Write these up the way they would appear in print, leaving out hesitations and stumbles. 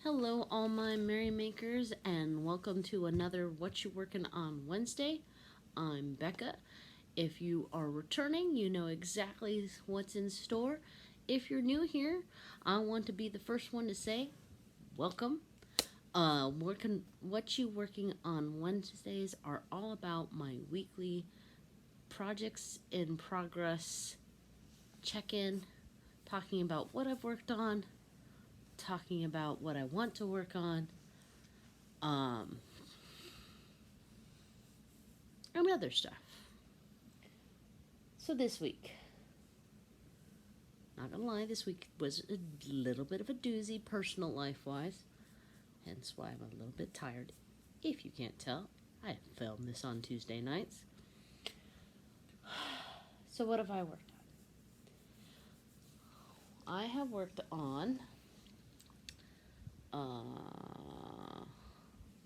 Hello, all my merrymakers, and welcome to another What You Working on Wednesday. I'm Becca. If you are returning, you know exactly what's in store. If you're new here, I want to be the first one to say welcome. What You Working on Wednesdays are all about my weekly projects in progress check in, talking about what I've worked on, talking about what I want to work on, um, and other stuff. So this week, not gonna lie, this week was a little bit of a doozy personal life wise, hence why I'm a little bit tired. If you can't tell, I filmed this on Tuesday nights. So what have I worked on? I have worked on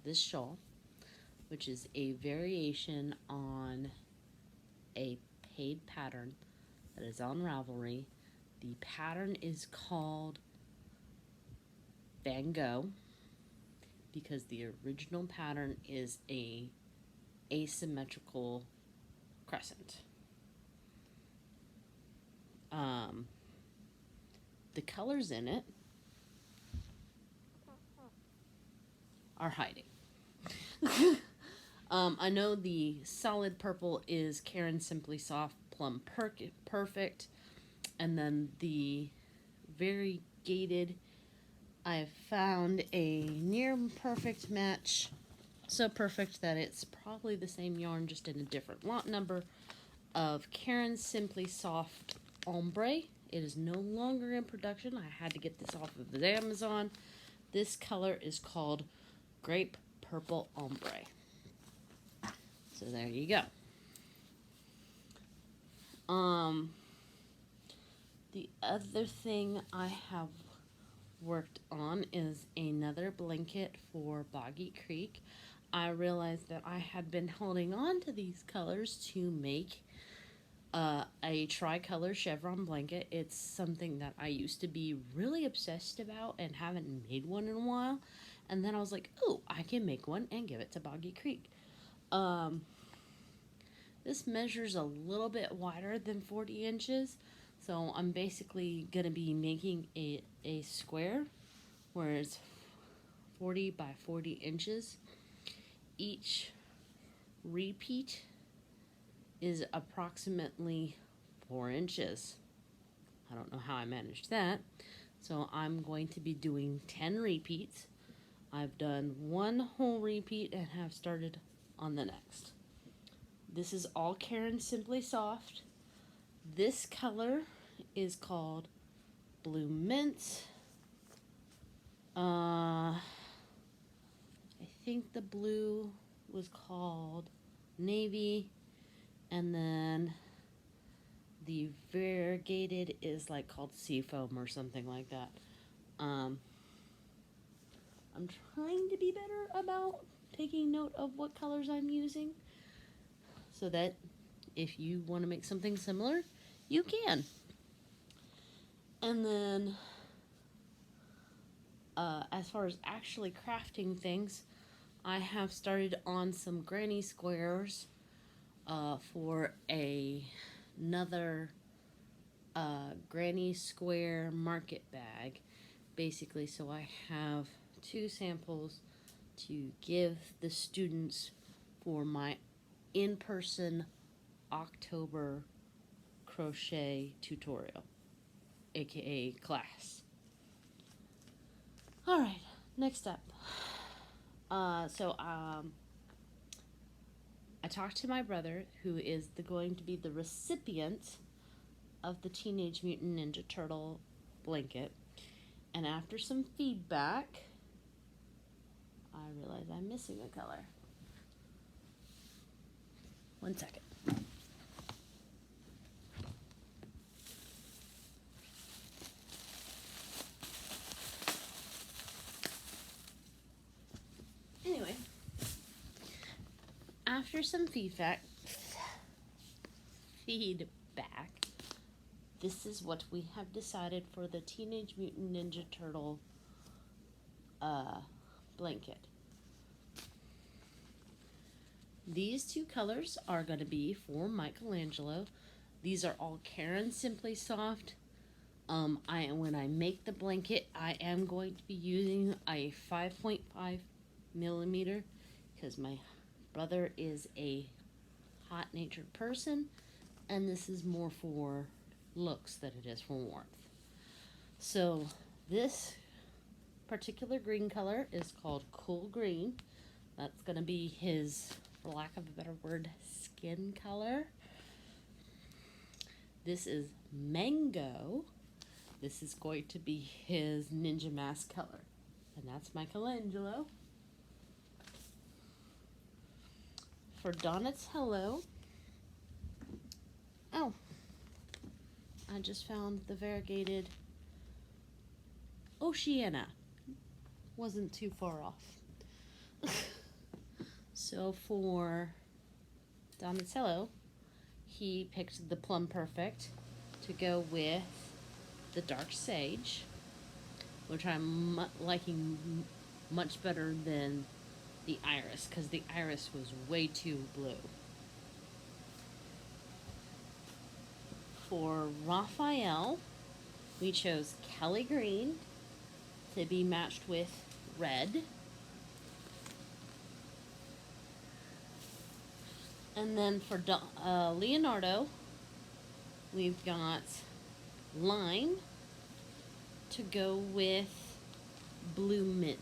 this shawl, which is a variation on a paid pattern that is on Ravelry. The pattern is called Van Gogh because the original pattern is a asymmetrical crescent. The colors in it are hiding. I know the solid purple is Karen Simply Soft Plum Perfect, and then the variegated, I've found a near perfect match, so perfect that it's probably the same yarn, just in a different lot number, of Karen Simply Soft Ombre. It is no longer in production. I had to get this off of the Amazon. This color is called Grape Purple Ombre. So there you go. The other thing I have worked on is another blanket for Boggy Creek. I realized that I had been holding on to these colors to make a tricolor chevron blanket. It's something that I used to be really obsessed about and haven't made one in a while. And then I was like, oh, I can make one and give it to Boggy Creek. This measures a little bit wider than 40 inches. So I'm basically going to be making a square where it's 40 by 40 inches. Each repeat is approximately 4 inches. I don't know how I managed that. So I'm going to be doing 10 repeats. I've done one whole repeat and have started on the next. This is all Karen Simply Soft. This color is called Blue Mint. I think the blue was called Navy, and then the variegated is like called Seafoam or something like that. I'm trying to be better about taking note of what colors I'm using, so that if you want to make something similar, you can. And then as far as actually crafting things, I have started on some granny squares for another granny square market bag, basically. So I have 2 samples to give the students for my in-person October crochet tutorial, aka class. All right, next up. I talked to my brother, who is going to be the recipient of the Teenage Mutant Ninja Turtle blanket, and after some feedback, I realize I'm missing a color. One second. Anyway, after some feedback, this is what we have decided for the Teenage Mutant Ninja Turtle blanket. These two colors are going to be for Michelangelo. These are all Caron Simply Soft. When I make the blanket, I am going to be using a 5.5 millimeter because my brother is a hot-natured person, and this is more for looks than it is for warmth. So this particular green color is called Cool Green. That's going to be his, for lack of a better word, skin color. This is Mango. This is going to be his Ninja Mask color. And that's Michelangelo. For Donatello, oh, I just found the variegated Oceania. Wasn't too far off. So for Donatello, he picked the Plum Perfect to go with the Dark Sage, which I'm liking much better than the Iris, because the Iris was way too blue. For Raphael, we chose Kelly Green to be matched with red. And then for Leonardo, we've got Lime to go with Blue Mint.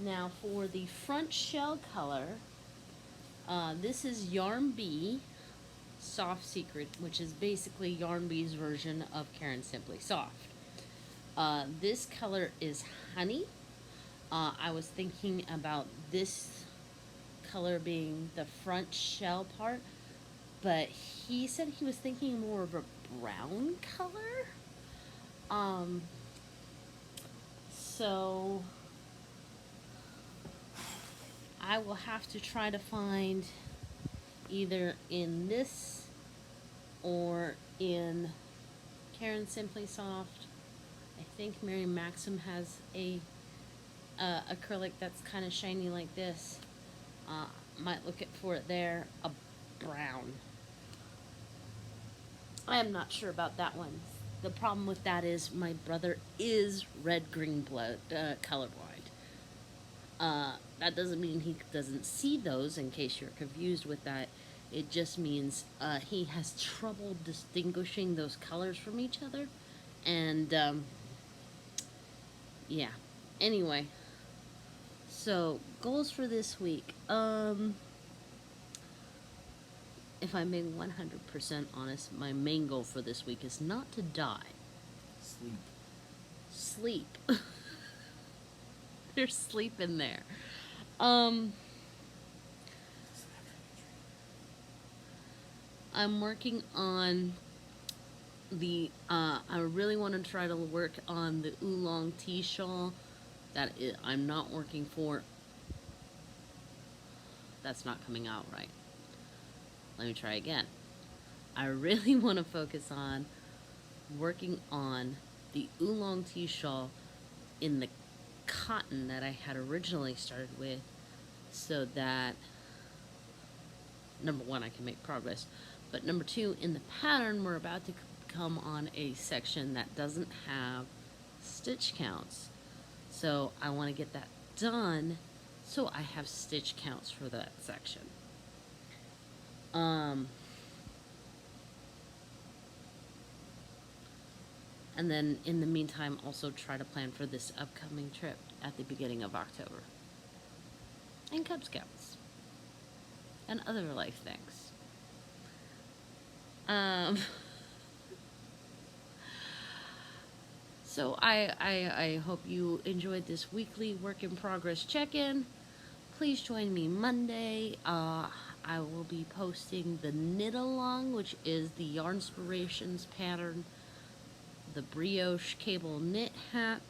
Now for the front shell color, this is Yarn Bee Soft Secret, which is basically Yarn Bee's version of Caron Simply Soft. This color is Honey. I was thinking about this color being the front shell part, but he said he was thinking more of a brown color. So I will have to try to find either in this or in Caron Simply Soft. I think Mary Maxim has a acrylic that's kind of shiny like this. Might look for it there. A brown. I am not sure about that one. The problem with that is my brother is red-green blood colorblind. That doesn't mean he doesn't see those, in case you're confused with that. It just means he has trouble distinguishing those colors from each other. And, yeah. Anyway. So, goals for this week. If I'm being 100% honest, my main goal for this week is not to die. Sleep. There's sleep in there. I'm working on the, I really want to try to work on the oolong tea shawl that I'm not working for. That's not coming out right. Let me try again. I really want to focus on working on the oolong tea shawl in the cotton that I had originally started with, so that number one, I can make progress, but number two, in the pattern, we're about to come on a section that doesn't have stitch counts, so I want to get that done so I have stitch counts for that section. And then in the meantime, also try to plan for this upcoming trip at the beginning of October. And Cub Scouts. And other life things. So I hope you enjoyed this weekly work in progress check-in. Please join me Monday. I will be posting the knit along, which is the Yarnspirations pattern, the brioche cable knit hat.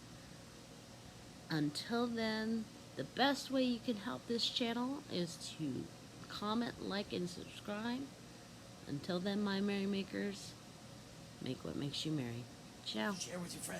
Until then, the best way you can help this channel is to comment, like, and subscribe. Until then, my merry makers, make what makes you merry. Ciao. Share with your friends.